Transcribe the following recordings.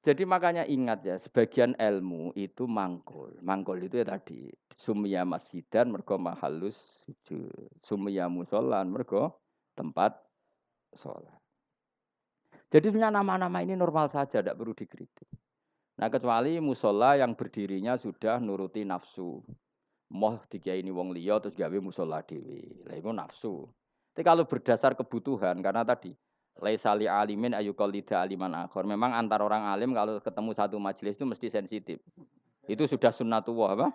Jadi makanya ingat ya, sebagian ilmu itu mangkul. Mangkul itu ya tadi, sumya masjidan mergo mahallus sujud. Sumya musolan mergo tempat sholat. Jadi sebenarnya nama-nama ini normal saja, tidak perlu dikritik. Nah kecuali musola yang berdirinya sudah nuruti nafsu. Moh dikiai ini wong liya terus gawe musola dewi. Lah itu nafsu. Tapi kalau berdasar kebutuhan, karena tadi laisali alimin ayuqallida aliman akhor. Memang antar orang alim kalau ketemu satu majelis itu mesti sensitif. Itu sudah sunnatullah apa?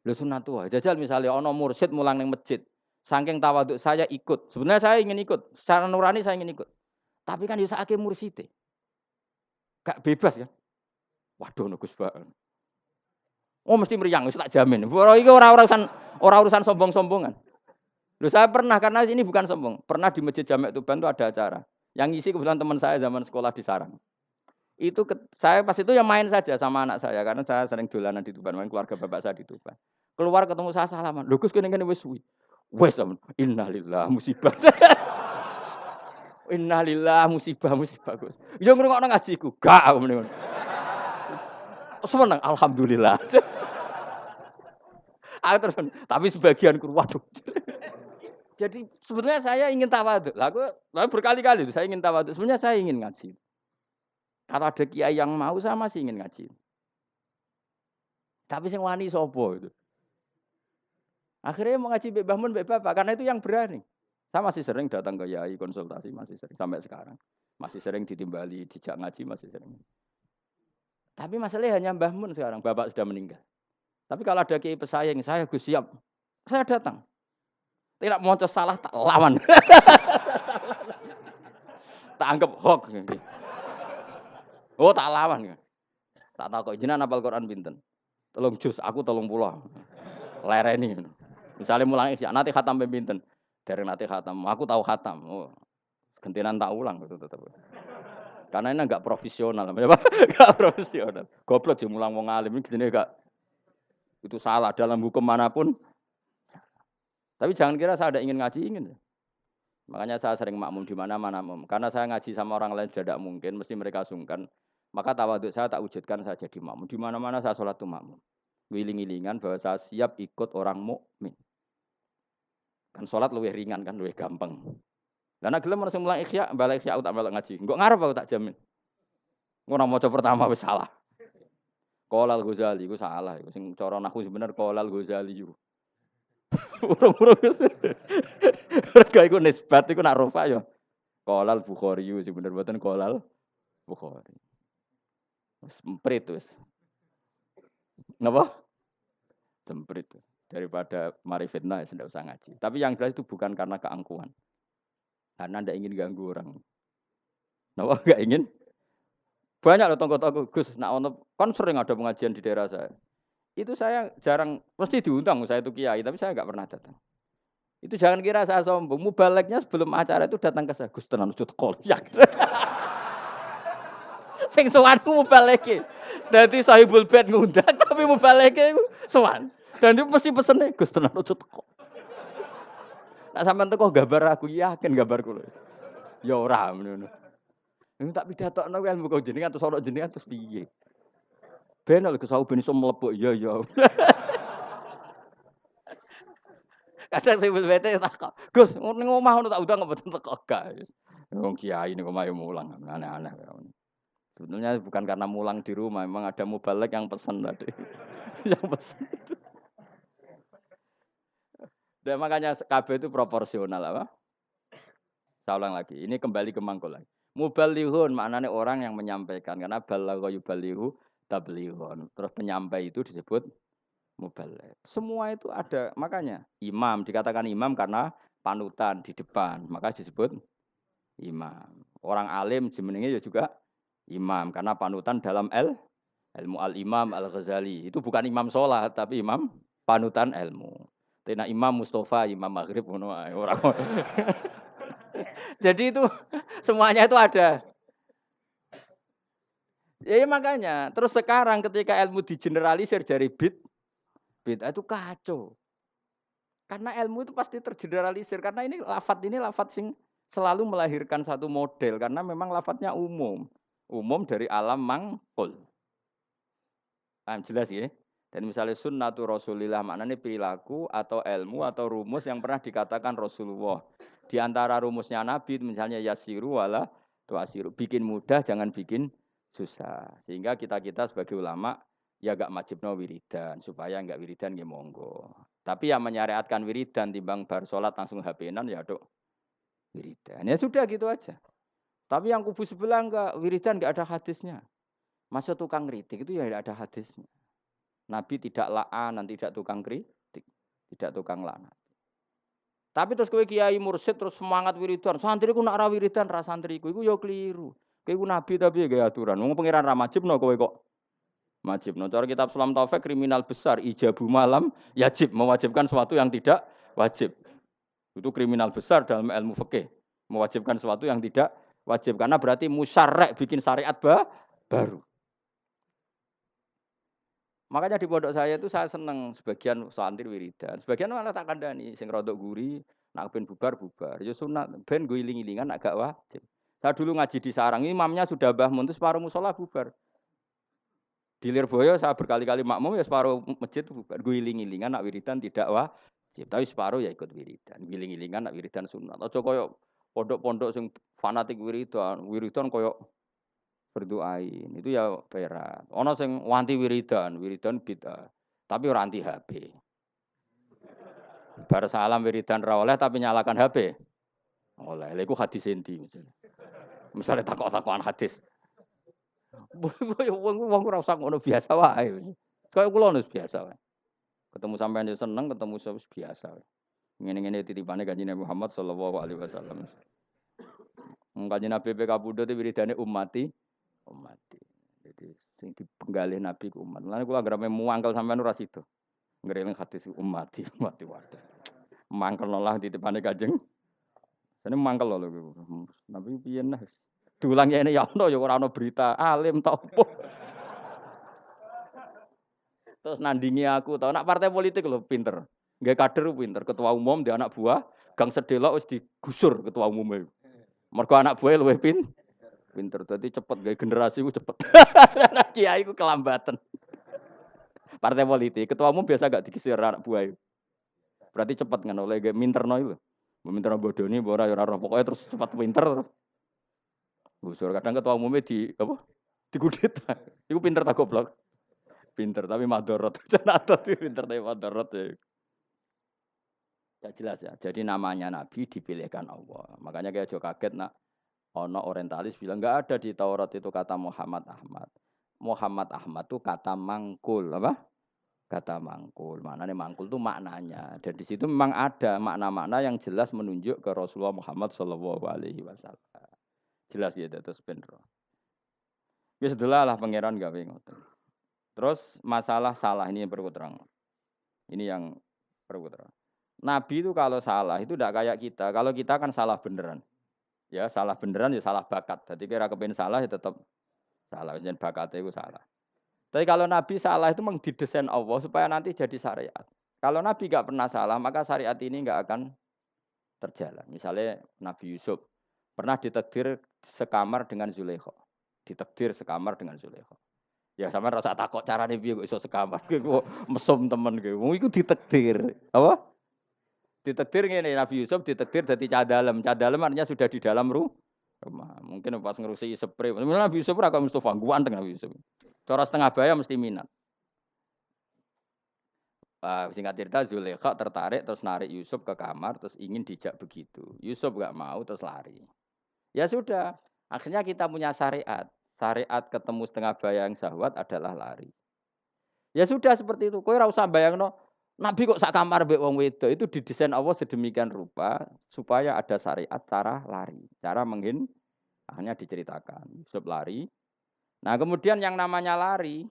Lu sunnatullah. Jajal misalnya ono mursyid mulang ning masjid. Saking tawaduk saya ikut. Sebenarnya saya ingin ikut. Secara nurani saya ingin ikut. Tapi kan ya sakake mursite. Gak bebas ya. Waduh Gus Ba. Oh mesti meriang, wis tak jamin. Iki ora urusan sombong-sombongan. Loh saya pernah karena ini bukan sombong. Pernah di Masjid Jamek Tuban itu ada acara. Yang ngisi kebetulan teman saya zaman sekolah di Sarang. Itu saya pas itu ya main saja sama anak saya karena saya sering dolanan di Tuban, main keluarga bapak saya di Tuban. Keluar ketemu saya salaman. Lho Gus kene wis suwi. Wes innalillah musibah. Innalillah musibah Gus. Ya ngrungokno ngajiku. Gak aku mending. Seneng alhamdulillah. Aku terus tapi sebagian waduh. Jadi sebetulnya saya ingin tawadhu. Lalu berkali-kali saya ingin tawadhu. Sebenarnya saya ingin ngaji. Kalau ada kiai yang mau saya masih ingin ngaji. Tapi sing wani sapa itu. Akhirnya mau ngaji Mbak Bahmun, Mbak Bapak karena itu yang berani. Saya masih sering datang ke kiai konsultasi masih sering sampai sekarang. Masih sering ditimbali, dijak ngaji masih sering. Tapi masalahnya hanya Mbah Mun sekarang, Bapak sudah meninggal. Tapi kalau ada kiai pesaing, saya Gus siap. Saya datang. Tidak mau salah tak lawan. Tak anggap hoax. Oh tak lawan. Tak tahu kok jenengan apal Quran pinten. Tolong jus, aku tolong pulau. Lereni. Misalnya mulang isya, nanti khatam pinten. Dari nanti khatam, aku tahu khatam. Oh, gentinan tak ulang itu tetap. Karena ini enggak profesional, enggak profesional. Goblok sih mulang wong alim ini enggak itu salah dalam hukum manapun. Tapi jangan kira saya ada ingin ngaji ingin. Makanya saya sering makmum di mana-mana makmum. Karena saya ngaji sama orang lain tidak mungkin, mesti mereka sungkan. Maka tawaduk saya tak wujudkan saya jadi makmum. Di mana-mana saya sholat tuh makmum. Wiling-wilingan bahwa saya siap ikut orang mukmin. Kan sholat lebih ringan kan, lebih gampang. Dan gelem langsung mulai ikhya, balik ikhya tak melok ngaji. Enggak ngarep aku tak jamin. Ngono maca pertama wis salah. Qolal Ghazali iku salah iku sing cara nahwu sebener Qolal Ghazali iku. Urung-urung wis. Mergo iku nisbat iku nak rofa ya. Qolal Bukhari sing bener mboten Qolal Bukhari. Wis emprit wis. Napa? Semprit. Daripada mari fitnah ya tidak usah ngaji. Tapi yang jelas itu bukan karena keangkuhan. Karena ndak ingin ganggu orang. Napa enggak ingin? Banyak loh tonggo-tonggo Gus, nak ono kan sering ada pengajian di daerah saya. Itu saya jarang, mesti diundang saya itu kiai, tapi saya enggak pernah datang. Itu jangan kira saya sombong. Mubaleknya sebelum acara itu datang ke saya. Gus tenan wujud kolyak. Sing sowanku mubaleke. Dadi sahibul bait ngundang tapi mubaleke iku sowan. Dan itu mesti pesene Gus tenan wujud kok. Nak sampean teko gambar aku yakin gambarku lho. Ya ora ngono. Nek tak pidatokno kuwi ilmu kok jenengan terus ono jenengan terus piye? Ben lho Gus ben iso mlebu. Iya ya. Kadang sing bete takok, "Gus, ning omah ngono tak undang kok mboten teko gak?" Wong kiai ning omah yo mulang, aneh-aneh. Sebetulnya bukan karena mulang di rumah, memang ada mubalek yang pesen tadi. Yang pesen. Dan makanya KB itu proporsional apa? Saya ulang lagi, ini kembali ke mangkul lagi. Mubalighun maknanya orang yang menyampaikan karena balagha yubalighu tablighun. Terus penyampai itu disebut mubaligh. Semua itu ada, makanya imam dikatakan imam karena panutan di depan, maka disebut imam. Orang alim jenenge juga imam karena panutan dalam ilmu al-imam al-Ghazali. Itu bukan imam sholat tapi imam panutan ilmu. Tena Imam Mustafa, Imam Maghrib ngono ae ora. Jadi itu semuanya itu ada. Ya, makanya, terus sekarang ketika ilmu digeneralisir dari bid itu kacau. Karena ilmu itu pasti tergeneralisir karena ini lafat sing selalu melahirkan satu model karena memang lafadznya umum. Umum dari alam mangkul. Jelas ya. Dan misalnya sunnatu Rasulillah maknanya perilaku atau ilmu atau rumus yang pernah dikatakan Rasulullah. Di antara rumusnya Nabi misalnya yasiru wala tuasiru. Bikin mudah jangan bikin susah. Sehingga kita sebagai ulama ya gak wajibno wiridan supaya enggak wiridan nggih monggo. Tapi yang menyariatkan wiridan timbang bar salat langsung HP-nan ya dok wiridan. Ya sudah gitu aja. Tapi yang kubu sebelah enggak wiridan enggak ada hadisnya. Masa tukang kritik itu ya enggak ada hadisnya. Nabi tidak la'an, tidak tukang kritik, tidak tukang laknat. Tapi terus kowe kiai mursyid terus semangat wiridan, santriku nak ra wiridan ra santriku iku ya keliru. Kowe iku nabi tapi ya aturan. Wong pangeran ra majibno kowe kok majibno. Cara kitab Sulam Taufik kriminal besar ijabu malam yajib mewajibkan sesuatu yang tidak wajib. Itu kriminal besar dalam ilmu fikih. Mewajibkan sesuatu yang tidak wajib karena berarti musyarrek bikin syariat baru. Makanya di pondok saya itu saya seneng sebagian santri wiridan, sebagian malah tak kandani sing rodok guri, nak ben bubar. Ya sunat, ben gue iling-ilingan agak wajib. Saya dulu ngaji di sarang, imamnya sudah Mbah Mun, separuh musola bubar. Di Lirboyo saya berkali-kali makmum ya separuh masjid bubar. Gue iling-ilingan nak wiridan tidak wajib, tapi separuh ya ikut wiridan. Iling-ilingan nak wiridan sunat. Aja koyo pondok-pondok sing fanatik wiridan koyo berdoain itu ya berat. Ono sing wanti wiridan bid'ah. Tapi ora anti HP. Bar salam wiridan ra oleh tapi nyalakan HP. Oleh. Lha iku hadis endi misalnya. Misale takok-takokan hadis. Wong ora usah ngono biasa wae. Kaya kula nus biasa wae. Ketemu sampean yo seneng, ketemu biasa wae. Ngene-ngene titipane Kanjeng Nabi Muhammad sallallahu alaihi wasallam. Kanjeng Nabi kapundhut wiridane umat. Jadi sing dipenggalih Nabi ku umat. Lan kula anggere muangkel sampean ora sida. Ngereling hadis umat wadah. Mangkel lah ditipane Kanjeng. Sene mangkel lho. Nabi piye nah. Diulang ngene ya ono ya ora ono berita alim ta opo. Terus nandingi aku tau nak partai politik lho pinter. Nggih kader pinter, ketua umum dia anak buah, gang sedelok wis digusur ketua umumnya. Mergo anak buah luwih pinter, dadi cepet gawe generasi ku cepet. Kiai ku kelambatan. Partai politik, ketua umum biasa gak digisir anak buah. Berarti cepet kan oleh gawe minterno iku. Minterno bodoni ora ya ora pokoke terus cepet pinter. Gusur kadang ketua umumnya di apa? Digudeta. Iku pinter ta goblok. Pinter tapi madorot. Cenat pinter tapi madorot ya. Ya jelas ya. Jadi namanya Nabi dipilihkan Allah. Makanya kayak aja kaget nak ono orientalis bilang enggak ada di Taurat itu kata Muhammad Ahmad. Muhammad Ahmad itu kata mangkul apa? Kata mangkul. Maknanya mangkul itu maknanya. Dan di situ memang ada makna-makna yang jelas menunjuk ke Rasulullah Muhammad sallallahu alaihi wasallam. Jelas ya terus bener. Wis delalah pangeran gawe ngoten. Terus masalah salah ini yang perlu terang. Ini yang perlu terang. Nabi itu kalau salah itu tidak kayak kita. Kalau kita kan salah beneran. Ya salah beneran ya salah bakat. Jadi kira kepen salah ya tetap salah. Jangan bakatnya itu salah. Tapi kalau Nabi salah itu memang didesain Allah supaya nanti jadi syariat. Kalau Nabi nggak pernah salah maka syariat ini nggak akan terjalan. Misalnya Nabi Yusuf pernah ditakdir sekamar dengan Zulaikha. Ditakdir sekamar dengan Zulaikha. Ya sama rasa takut carane piye kok iso sekamar. Kok mesum temen kowe. Wong iku ditakdir. Apa? Ditakdir ngene Nabi Yusuf ditakdir dadi cah dalem. Cah dalem artinya sudah di dalam rumah. Mungkin pas ngerusi spray. Nabi Yusuf ora kok Mustafa ganteng Nabi Yusuf. Cara setengah baya mesti minat. Singkat cerita Zulaikha tertarik terus narik Yusuf ke kamar terus ingin dijak begitu. Yusuf enggak mau terus lari. Ya sudah, akhirnya kita punya syariat. Syariat ketemu setengah bayang syahwat adalah lari. Ya sudah seperti itu. Kowe ora usah bayangno Nabi kok sak kamar mbek wong wedok itu didesain Allah sedemikian rupa supaya ada syariat cara lari, cara akhirnya diceritakan. Yusuf lari. Nah, kemudian yang namanya lari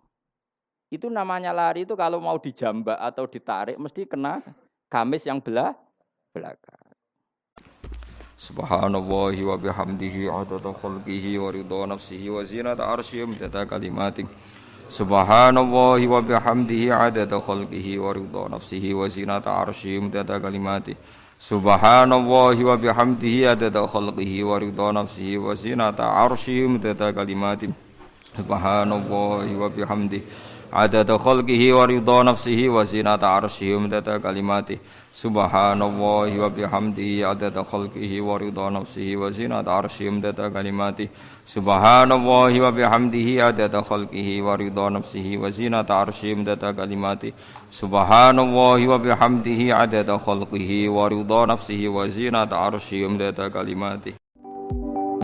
itu kalau kalau mau dijambak atau ditarik mesti kena gamis yang belakang. Subhanallahi wa bihamdihi adada khalqihi wa ridha nafsihi wa zinata arsyihi wa kalimatih. Subhanallahi wa bihamdihi adada khalqihi wa ridha nafsihi wa zinata arsyihi wa kalimatih. Subhanallahi wa bihamdihi adada khalqihi wa ridha nafsihi wa zinata arsyihi midada kalimati. Subhanallahi wa bihamdihi adada khalqihi wa ridha nafsihi wa zinata arsyihi midada kalimati. Subhanallahi wa bihamdihi adada khalqihi wa ridha nafsihi wa zinata arsyihi midada kalimati. Subhanallahi wa bihamdihi adada khalqihi wa ridha nafsihi wa zinata arsyihi midada kalimati. Subhanallahi wa bihamdihi adada khalqihi wa ridha nafsihi wa zinata arsyihi midada kalimati.